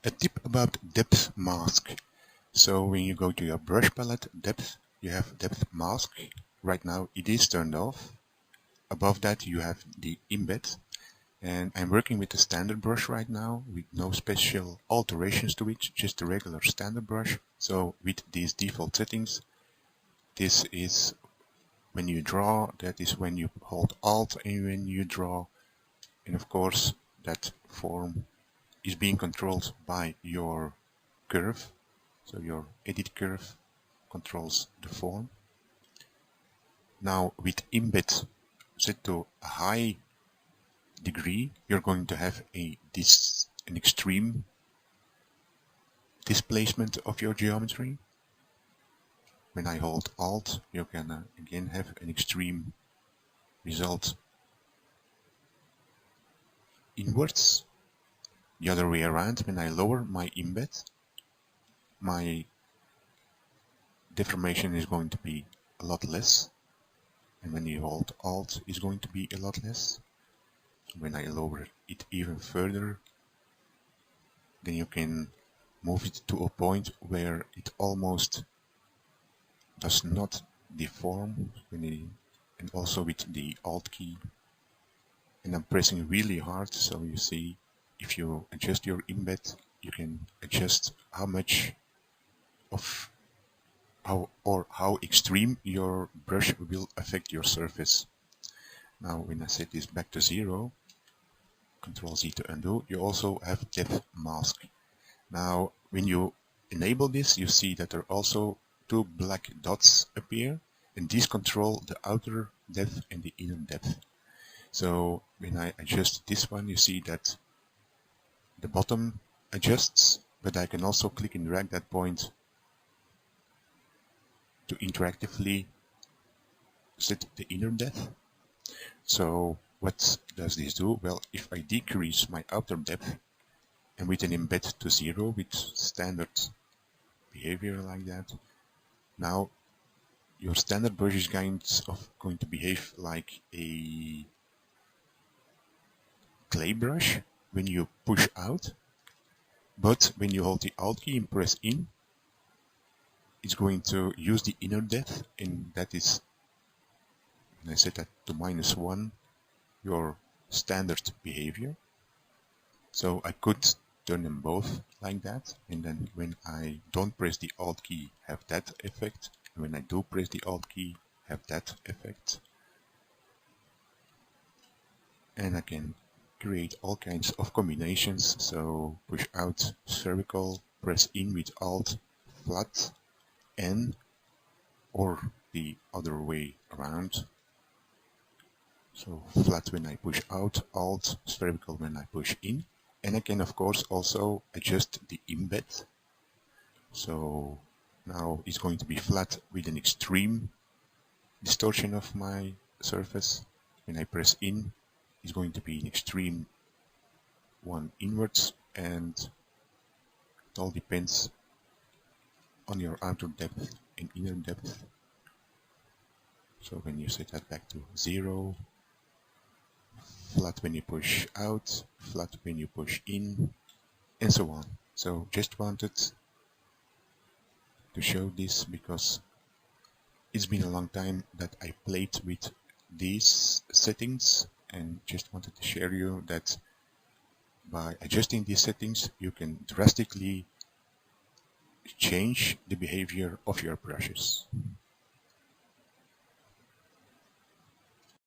A tip about depth mask. So when you go to your brush palette depth, you have depth mask. Right now it is turned off. Above that you have the embed. And I'm working with the standard brush right now with no special alterations to it, just a regular standard brush. So with these default settings, this is when you draw, that is when you hold Alt and when you draw. And of course that form is being controlled by your curve. So your edit curve controls the form. Now with embed set to a high degree, you're going to have an extreme displacement of your geometry. When I hold Alt, you can again have an extreme result inwards. The other way around, when I lower my embed, my deformation is going to be a lot less. And when you hold Alt, it's going to be a lot less. When I lower it even further, then you can move it to a point where it almost does not deform, and also with the Alt key. And I'm pressing really hard, so you see if you adjust your embed, you can adjust how much of how extreme your brush will affect your surface. Now when I set this back to 0, Ctrl Z to undo, you also have depth mask. Now when you enable this, you see that there are also two black dots appear, and these control the outer depth and the inner depth. So when I adjust this one, you see that the bottom adjusts, but I can also click and drag that point to interactively set the inner depth. So what does this do? Well, if I decrease my outer depth and with an embed to 0 with standard behavior like that, now your standard brush is going to behave like a clay brush when you push out, but when you hold the Alt key and press in, it's going to use the inner depth, and that is, when I set that to -1, your standard behavior. So I could turn them both like that, and then when I don't press the Alt key, have that effect, and when I do press the Alt key, have that effect. And I can create all kinds of combinations, so push out spherical, press in with Alt, flat, N, or the other way around. So flat when I push out, Alt, spherical when I push in. And I can of course also adjust the embed. So now it's going to be flat with an extreme distortion of my surface. When I press in, it's going to be an extreme one inwards, and it all depends on your outer depth and inner depth. So when you set that back to 0, flat when you push out, flat when you push in, and so on. So just wanted to show this because it's been a long time that I played with these settings, and just wanted to share you that by adjusting these settings you can drastically change the behavior of your brushes.